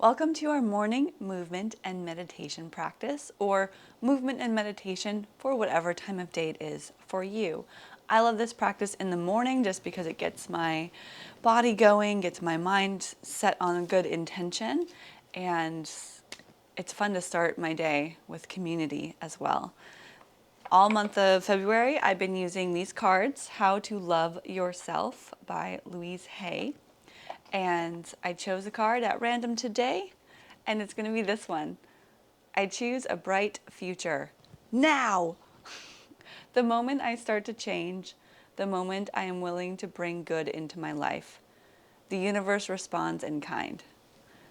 Welcome to our morning movement and meditation practice, or movement and meditation for whatever time of day it is for you. I love this practice in the morning just because it gets my body going, gets my mind set on a good intention, and it's fun to start my day with community as well. All month of February, I've been using these cards, How to Love Yourself by Louise Hay. And I chose a card at random today, and it's going to be this one. I choose a bright future. Now! The moment I start to change, the moment I am willing to bring good into my life, the universe responds in kind.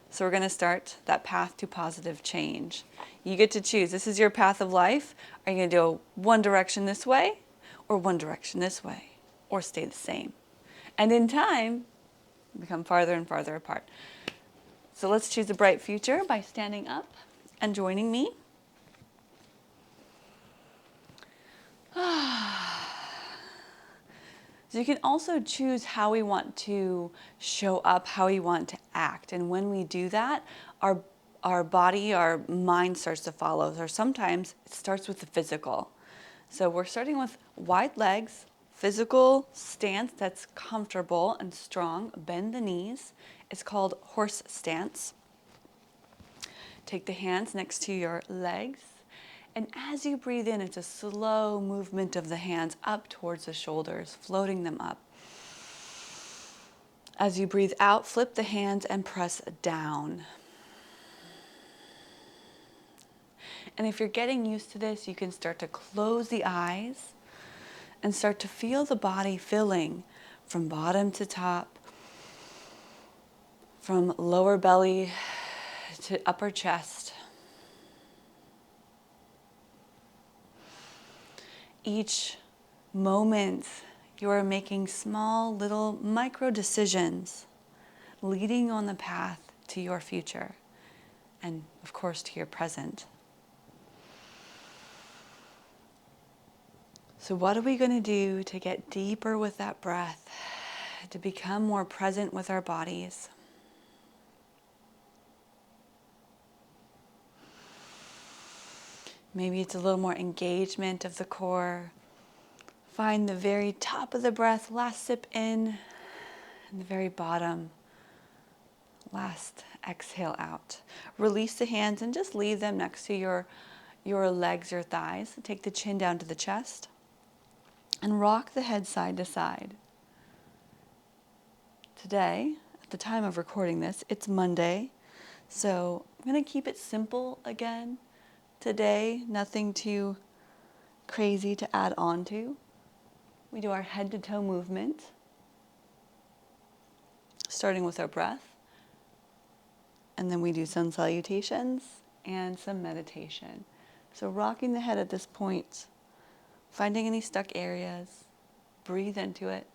So we're going to start that path to positive change. You get to choose. This is your path of life. Are you going to go one direction this way, or one direction this way, or stay the same? And in time, become farther and farther apart. So let's choose a bright future by standing up and joining me. So you can also choose how we want to show up, how we want to act. And when we do that, our body, our mind starts to follow. Or sometimes it starts with the physical. So we're starting with wide legs, physical stance that's comfortable and strong. Bend the knees. It's called horse stance. Take the hands next to your legs. And as you breathe in, it's a slow movement of the hands up towards the shoulders, floating them up. As you breathe out, flip the hands and press down. And if you're getting used to this, you can start to close the eyes and start to feel the body filling from bottom to top, from lower belly to upper chest. Each moment, you are making small little micro decisions leading on the path to your future and, of course, to your present. So what are we going to do to get deeper with that breath, to become more present with our bodies? Maybe it's a little more engagement of the core. Find the very top of the breath, last sip in, and the very bottom, last exhale out. Release the hands and just leave them next to your legs, your thighs. Take the chin down to the chest and rock the head side to side. Today, at the time of recording this, it's Monday, so I'm going to keep it simple again. Today, nothing too crazy to add on to. We do our head to toe movement, starting with our breath. And then we do sun salutations and some meditation. So rocking the head at this point, finding any stuck areas, breathe into it.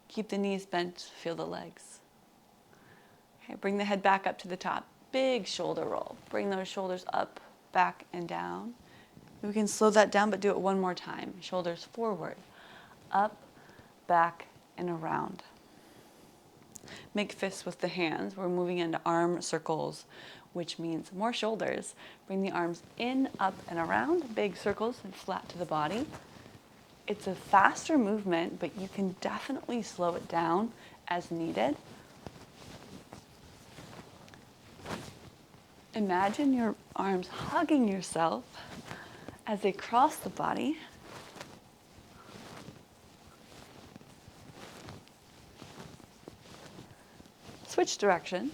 Keep the knees bent, feel the legs. Okay, bring the head back up to the top. Big shoulder roll. Bring those shoulders up, back and down. We can slow that down, but do it one more time. Shoulders forward, up, back, and around. Make fists with the hands. We're moving into arm circles, which means more shoulders. Bring the arms in, up, and around. Big circles and flat to the body. It's a faster movement, but you can definitely slow it down as needed. Imagine your arms hugging yourself as they cross the body. Switch directions.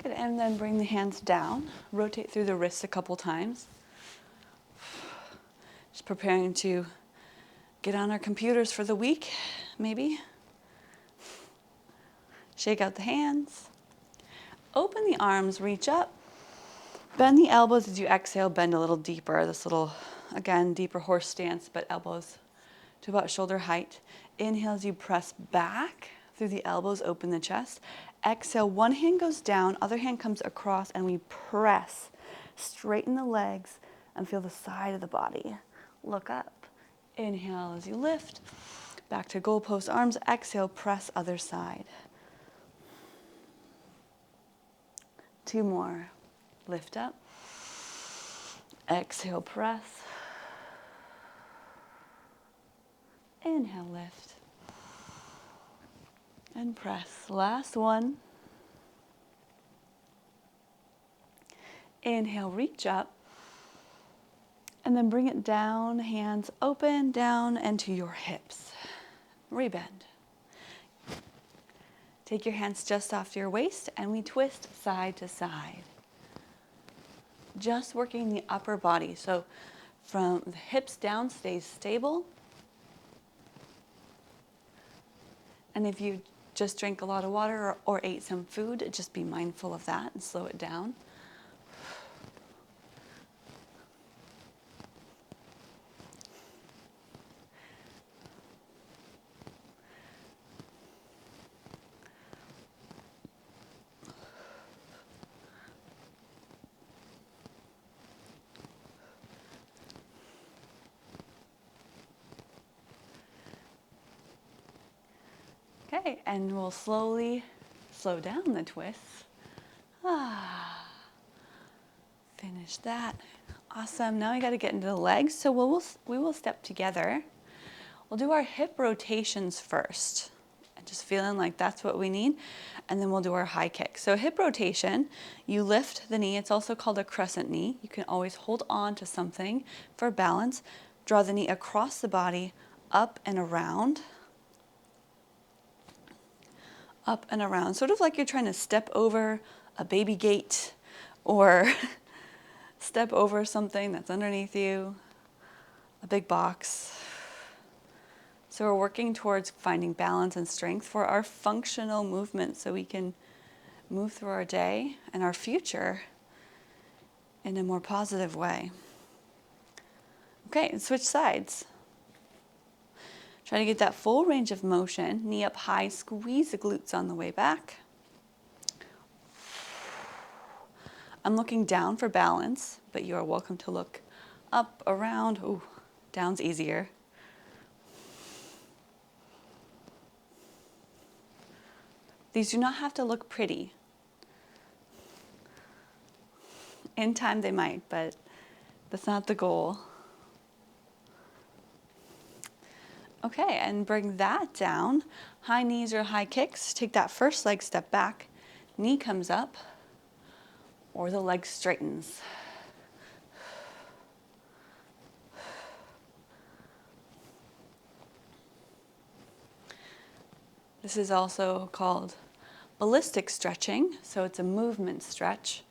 Good, and then bring the hands down. Rotate through the wrists a couple times. Just preparing to get on our computers for the week, maybe. Shake out the hands. Open the arms, reach up. Bend the elbows as you exhale, bend a little deeper. This little, again, deeper horse stance, but elbows to about shoulder height. Inhale as you press back through the elbows, open the chest. Exhale, one hand goes down, other hand comes across, and we press. Straighten the legs and feel the side of the body. Look up. Inhale as you lift. Back to goalpost arms. Exhale, press other side. 2 more. Lift up. Exhale, press. Inhale, lift. And press. Last one. Inhale, reach up. And then bring it down, hands open, down and to your hips. Rebend. Take your hands just off your waist and we twist side to side. Just working the upper body. So from the hips down stays stable. And if you just drank a lot of water or ate some food, just be mindful of that and slow it down. Okay, and we'll slowly slow down the twists. Finish that. Awesome. Now we got to get into the legs. So we will step together. We'll do our hip rotations first. And just feeling like that's what we need. And then we'll do our high kick. So hip rotation, you lift the knee. It's also called a crescent knee. You can always hold on to something for balance. Draw the knee across the body, up and around. Up and around, sort of like you're trying to step over a baby gate or step over something that's underneath you, a big box. So we're working towards finding balance and strength for our functional movement so we can move through our day and our future in a more positive way. Okay, and switch sides. Try to get that full range of motion. Knee up high, squeeze the glutes on the way back. I'm looking down for balance, but you are welcome to look up, around. Ooh, down's easier. These do not have to look pretty. In time they might, but that's not the goal. Okay, and bring that down. High knees or high kicks. Take that first leg step back. Knee comes up, or the leg straightens. This is also called ballistic stretching, so it's a movement stretch.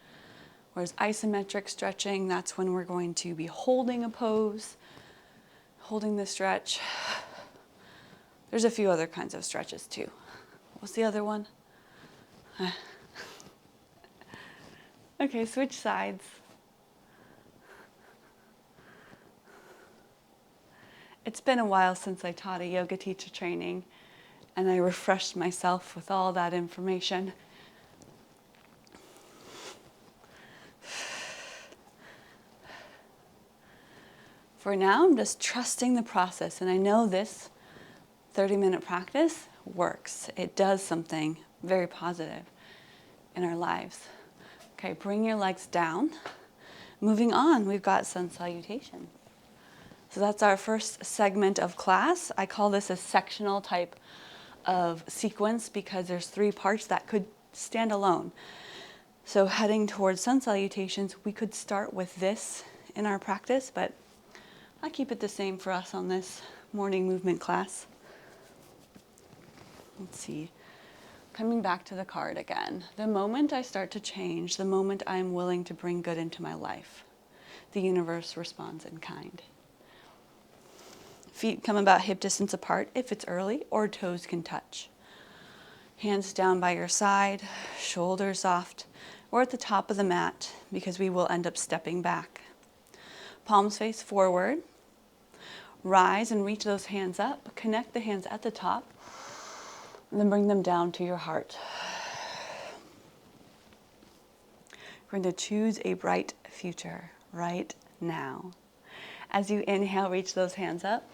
Whereas isometric stretching, that's when we're going to be holding a pose, holding the stretch. There's a few other kinds of stretches too. What's the other one? Okay, switch sides. It's been a while since I taught a yoga teacher training, and I refreshed myself with all that information. For now, I'm just trusting the process, and I know this 30-minute practice works. It does something very positive in our lives. Okay, bring your legs down. Moving on, we've got sun salutation. So that's our first segment of class. I call this a sectional type of sequence because there's 3 parts that could stand alone. So heading towards sun salutations, we could start with this in our practice, but I keep it the same for us on this morning movement class. Let's see. Coming back to the card again. The moment I start to change, the moment I am willing to bring good into my life, the universe responds in kind. Feet come about hip distance apart if it's early, or toes can touch. Hands down by your side, shoulders soft, or at the top of the mat because we will end up stepping back. Palms face forward. Rise and reach those hands up. Connect the hands at the top. And then bring them down to your heart. We're going to choose a bright future right now. As you inhale, reach those hands up.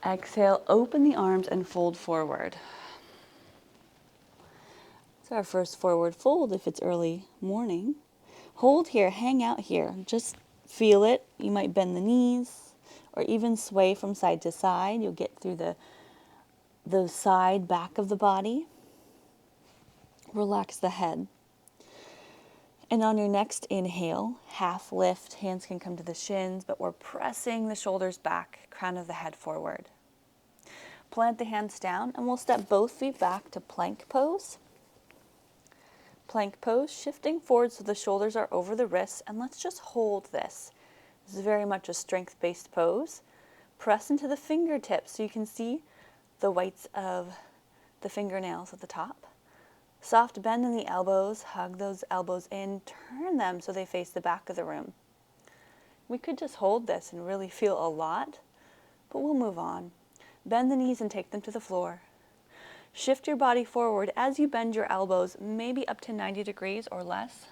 Exhale, open the arms and fold forward. It's our first forward fold if it's early morning. Hold here, hang out here. Just feel it. You might bend the knees or even sway from side to side. You'll get through the side back of the body. Relax the head. And on your next inhale, half lift, hands can come to the shins, but we're pressing the shoulders back, crown of the head forward. Plant the hands down, and we'll step both feet back to plank pose. Plank pose, shifting forward so the shoulders are over the wrists, and let's just hold this. This is very much a strength-based pose. Press into the fingertips so you can see the whites of the fingernails at the top. Soft bend in the elbows, hug those elbows in, turn them so they face the back of the room. We could just hold this and really feel a lot, but we'll move on. Bend the knees and take them to the floor. Shift your body forward as you bend your elbows, maybe up to 90 degrees or less.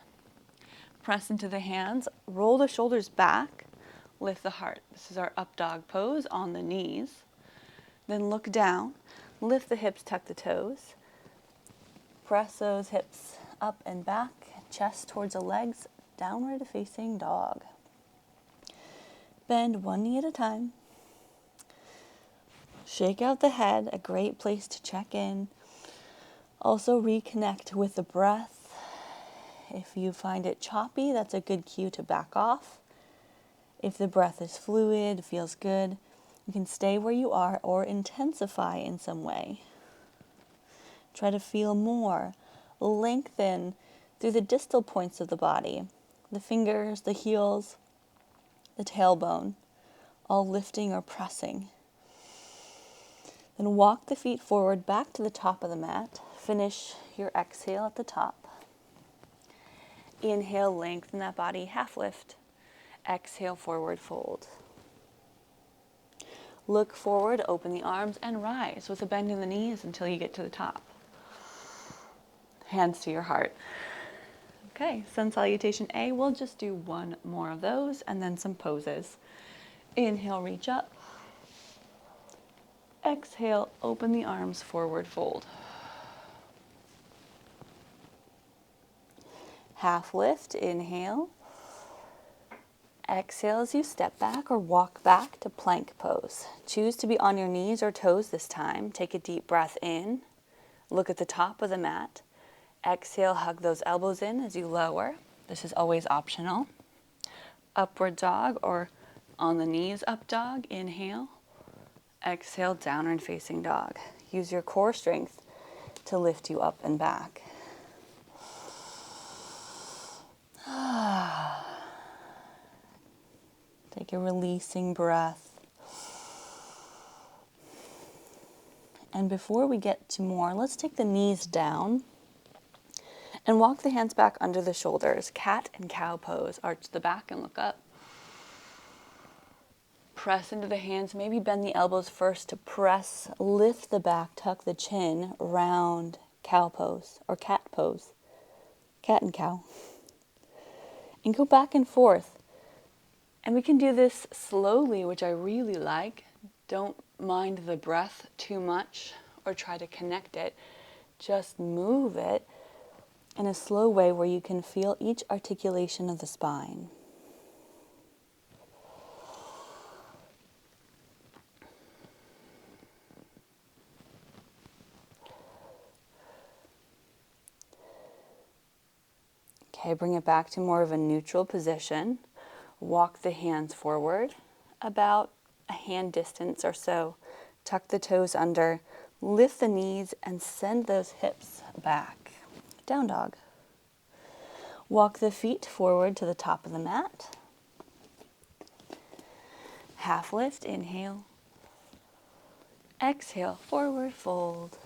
Press into the hands, roll the shoulders back, lift the heart. This is our up dog pose on the knees. Then look down, lift the hips, tuck the toes. Press those hips up and back, chest towards the legs, downward facing dog. Bend one knee at a time. Shake out the head, a great place to check in. Also reconnect with the breath. If you find it choppy, that's a good cue to back off. If the breath is fluid, feels good, you can stay where you are or intensify in some way. Try to feel more. Lengthen through the distal points of the body, the fingers, the heels, the tailbone, all lifting or pressing. Then walk the feet forward back to the top of the mat. Finish your exhale at the top. Inhale, lengthen that body, half lift. Exhale, forward fold. Look forward, open the arms, and rise with a bend in the knees until you get to the top. Hands to your heart. Okay, sun salutation A. We'll just do one more of those and then some poses. Inhale, reach up. Exhale, open the arms, forward fold. Half lift, inhale. Exhale as you step back or walk back to plank pose. Choose to be on your knees or toes this time. Take a deep breath in. Look at the top of the mat. Exhale, hug those elbows in as you lower. This is always optional. Upward dog or on the knees up dog. Inhale. Exhale, downward facing dog. Use your core strength to lift you up and back. Take a releasing breath. And before we get to more, let's take the knees down and walk the hands back under the shoulders. Cat and cow pose. Arch the back and look up. Press into the hands. Maybe bend the elbows first to press. Lift the back, tuck the chin, round cow pose or cat pose. Cat and cow. And go back and forth. And we can do this slowly, which I really like. Don't mind the breath too much or try to connect it. Just move it in a slow way where you can feel each articulation of the spine. Okay, bring it back to more of a neutral position. Walk the hands forward about a hand distance or so. Tuck the toes under, lift the knees, and send those hips back. Down dog. Walk the feet forward to the top of the mat. Half lift, inhale. Exhale, forward fold.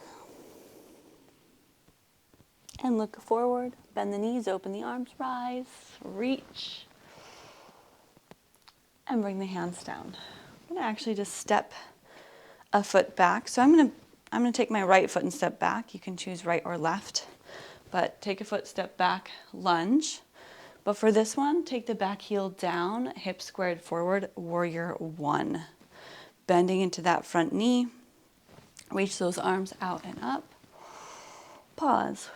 And look forward, bend the knees, open the arms, rise, reach. And bring the hands down. I'm going to actually just step a foot back. So I'm going to I'm going to take my right foot and step back. You can choose right or left, but take a foot, step back, lunge. But for this one, take the back heel down, hip squared forward, warrior one. Bending into that front knee. Reach those arms out and up. Pause.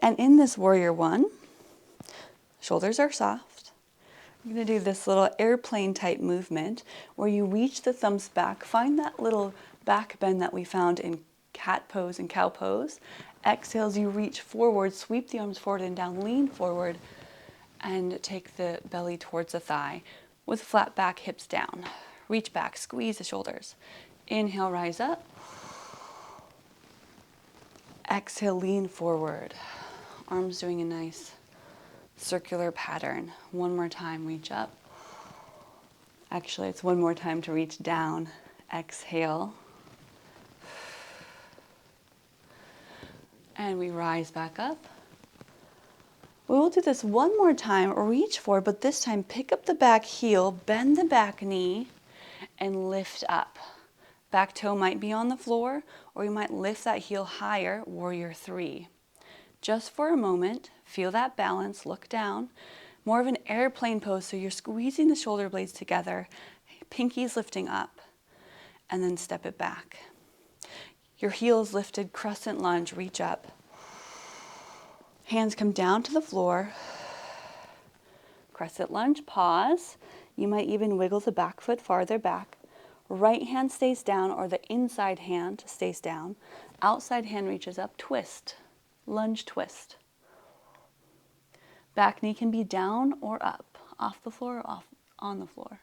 And in this warrior one, shoulders are soft. You're going to do this little airplane type movement where you reach the thumbs back. Find that little back bend that we found in cat pose and cow pose. Exhale as you reach forward, sweep the arms forward and down, lean forward, and take the belly towards the thigh with flat back, hips down. Reach back, squeeze the shoulders. Inhale, rise up. Exhale, lean forward. Arms doing a nice circular pattern. One more time, reach up. Actually, it's one more time to reach down. Exhale. And we rise back up. We will do this one more time, reach forward, but this time pick up the back heel, bend the back knee, and lift up. Back toe might be on the floor, or you might lift that heel higher, warrior three. Just for a moment, feel that balance, look down. More of an airplane pose, so you're squeezing the shoulder blades together, pinkies lifting up, and then step it back. Your heels lifted, crescent lunge, reach up. Hands come down to the floor. Crescent lunge, pause. You might even wiggle the back foot farther back. Right hand stays down, or the inside hand stays down. Outside hand reaches up, twist. Lunge twist. Back knee can be down or up, off the floor or off on the floor.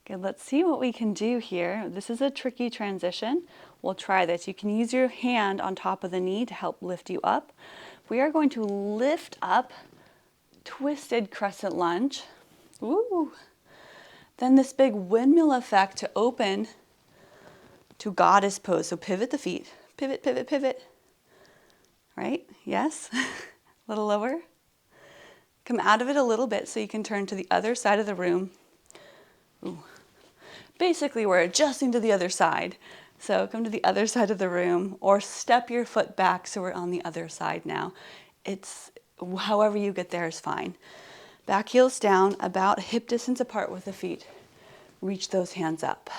Okay, let's see what we can do here. This is a tricky transition. We'll try this. You can use your hand on top of the knee to help lift you up. We are going to lift up, twisted crescent lunge. Woo! Then this big windmill effect to open to goddess pose. So pivot the feet. Pivot, pivot, pivot. Right? Yes? A little lower. Come out of it a little bit so you can turn to the other side of the room. Ooh. Basically, we're adjusting to the other side. So come to the other side of the room or step your foot back so we're on the other side now. It's however you get there is fine. Back heels down, about hip distance apart with the feet. Reach those hands up.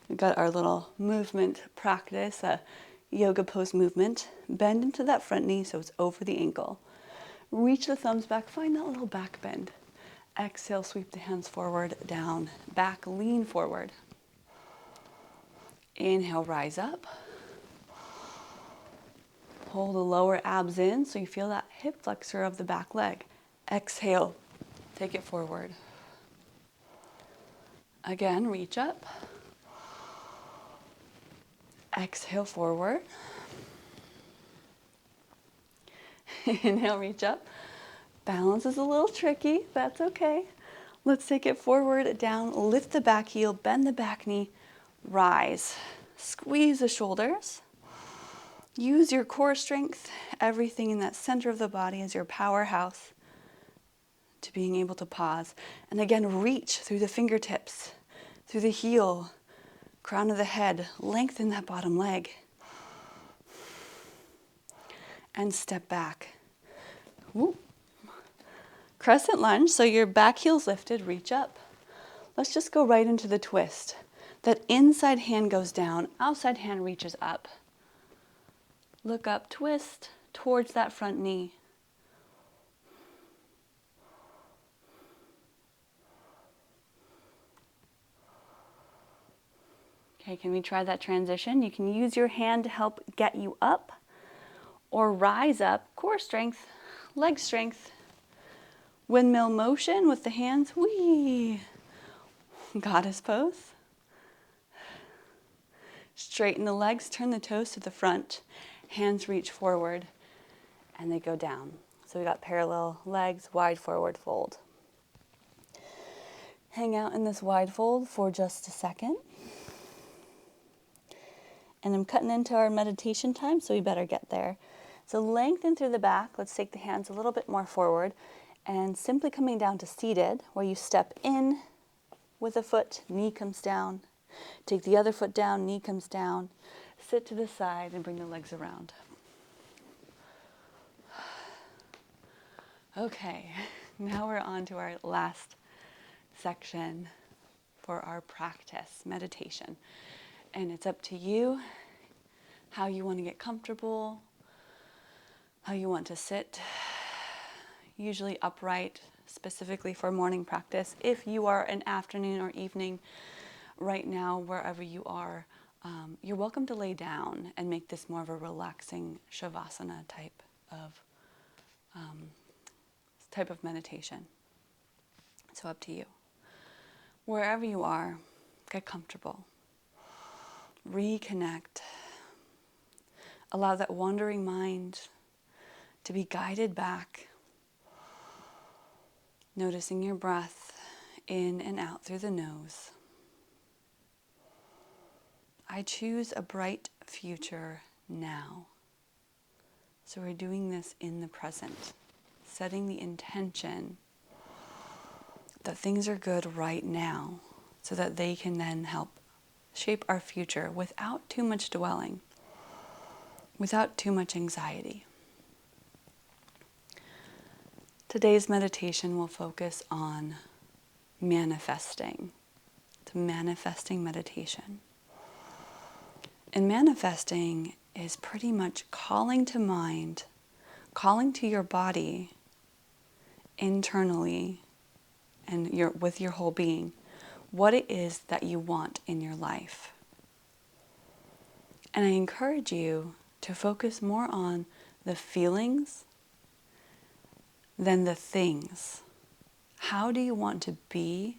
We've got our little movement practice, a yoga pose movement. Bend into that front knee so it's over the ankle. Reach the thumbs back, find that little back bend. Exhale, sweep the hands forward, down, back, lean forward. Inhale, rise up. Pull the lower abs in so you feel that hip flexor of the back leg. Exhale, take it forward. Again, reach up. Exhale, forward. Inhale, reach up. Balance is a little tricky, that's okay. Let's take it forward, down, lift the back heel, bend the back knee, rise. Squeeze the shoulders. Use your core strength. Everything in that center of the body is your powerhouse to being able to pause. And again, reach through the fingertips, through the heel, crown of the head, lengthen that bottom leg. And step back. Woo. Crescent lunge, so your back heel's lifted, reach up. Let's just go right into the twist. That inside hand goes down, outside hand reaches up. Look up, twist towards that front knee. Okay, can we try that transition? You can use your hand to help get you up or rise up, core strength, leg strength. Windmill motion with the hands, whee! Goddess pose. Straighten the legs, turn the toes to the front. Hands reach forward and they go down. So we got parallel legs, wide forward fold. Hang out in this wide fold for just a second. And I'm cutting into our meditation time, so we better get there. So lengthen through the back. Let's take the hands a little bit more forward. And simply coming down to seated, where you step in with a foot, knee comes down. Take the other foot down, knee comes down. Sit to the side and bring the legs around. Okay, now we're on to our last section for our practice, meditation. And it's up to you how you want to get comfortable, how you want to sit, usually upright, specifically for morning practice. If you are an afternoon or evening right now, wherever you are, you're welcome to lay down and make this more of a relaxing shavasana type of meditation. So up to you. Wherever you are, get comfortable. Reconnect. Allow that wandering mind to be guided back. Noticing your breath in and out through the nose. I choose a bright future now. So we're doing this in the present, setting the intention that things are good right now so that they can then help shape our future without too much dwelling, without too much anxiety. Today's meditation will focus on manifesting. It's a manifesting meditation. And manifesting is pretty much calling to mind, calling to your body internally and with your whole being, what it is that you want in your life. And I encourage you to focus more on the feelings than the things. How do you want to be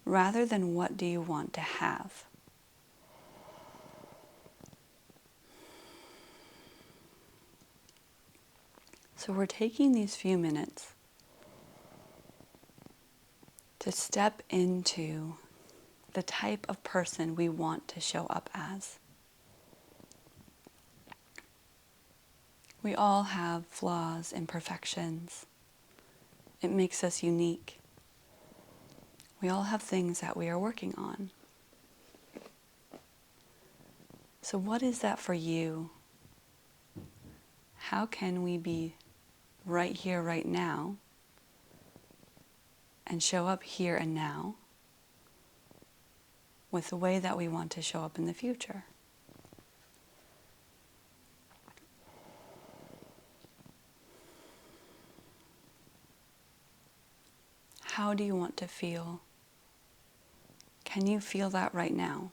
rather than what do you want to have? So we're taking these few minutes to step into the type of person we want to show up as. We all have flaws, imperfections. It makes us unique. We all have things that we are working on. So what is that for you? How can we be right here, right now, and show up here and now with the way that we want to show up in the future? How do you want to feel? Can you feel that right now?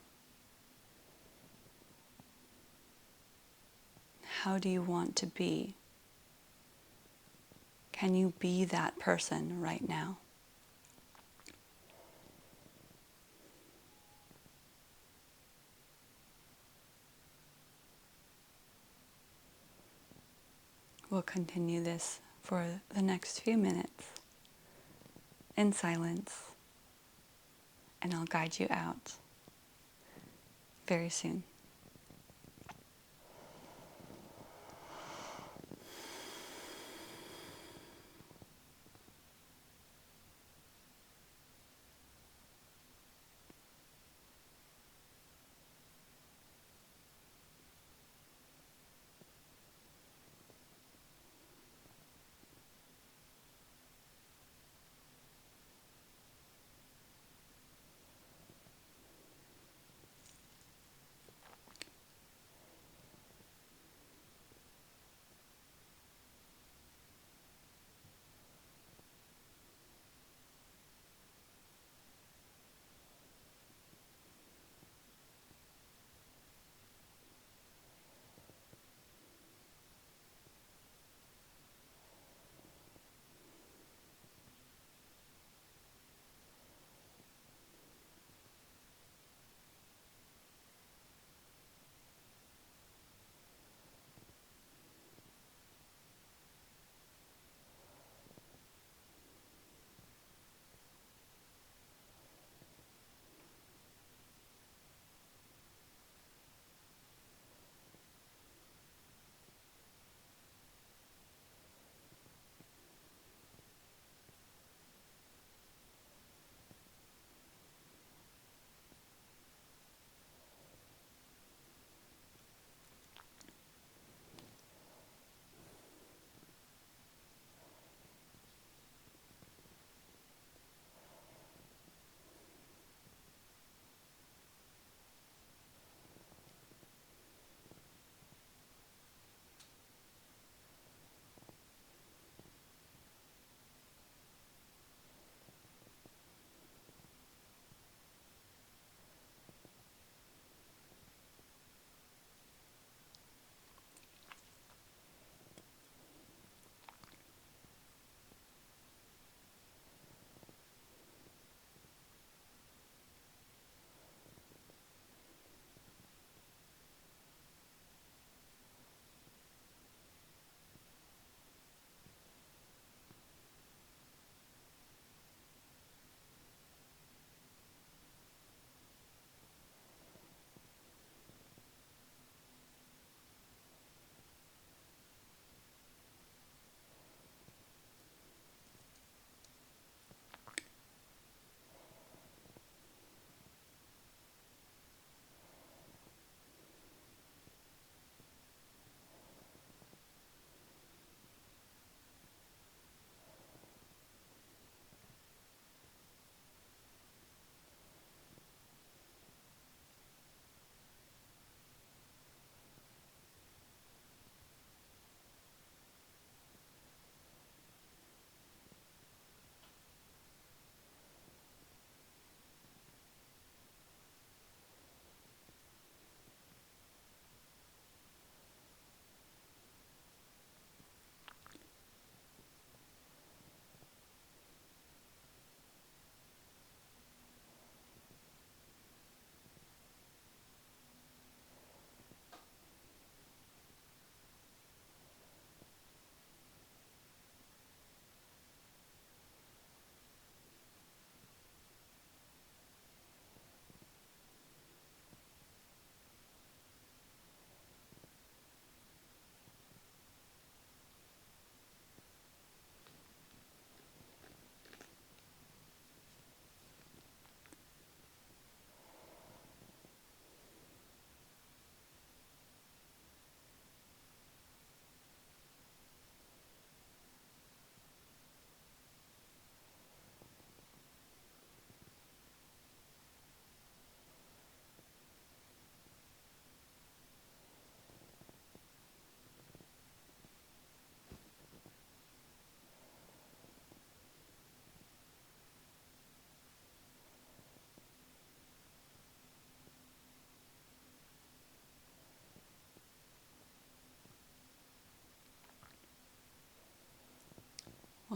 How do you want to be? Can you be that person right now? We'll continue this for the next few minutes in silence, and I'll guide you out very soon.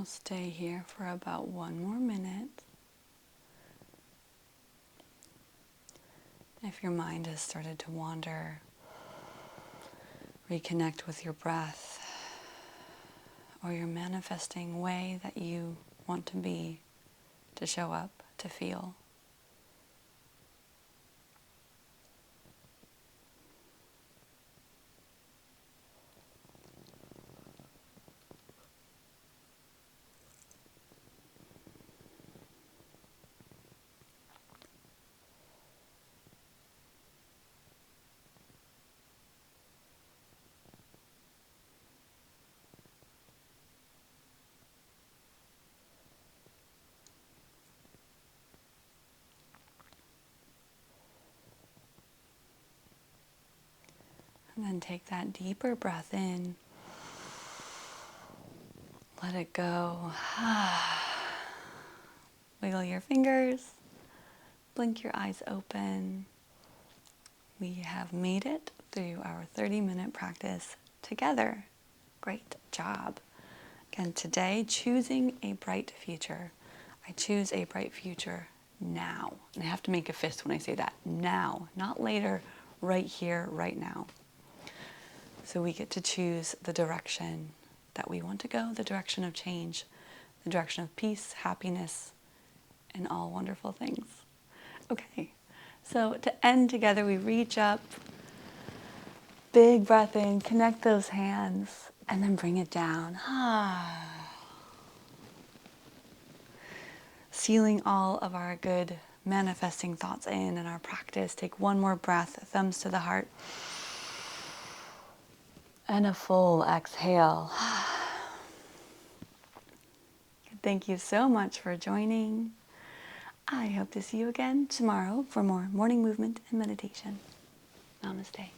We'll stay here for about 1 more minute. If your mind has started to wander, reconnect with your breath or your manifesting way that you want to be, to show up, to feel. And then take that deeper breath in. Let it go. Wiggle your fingers. Blink your eyes open. We have made it through our 30-minute practice together. Great job. Again, today, choosing a bright future. I choose a bright future now. And I have to make a fist when I say that. Now, not later, right here, right now. So we get to choose the direction that we want to go, the direction of change, the direction of peace, happiness, and all wonderful things. Okay, so to end together, we reach up, big breath in, connect those hands, and then bring it down. Sealing all of our good manifesting thoughts in our practice. Take one more breath, thumbs to the heart. And a full exhale. Thank you so much for joining. I hope to see you again tomorrow for more morning movement and meditation. Namaste.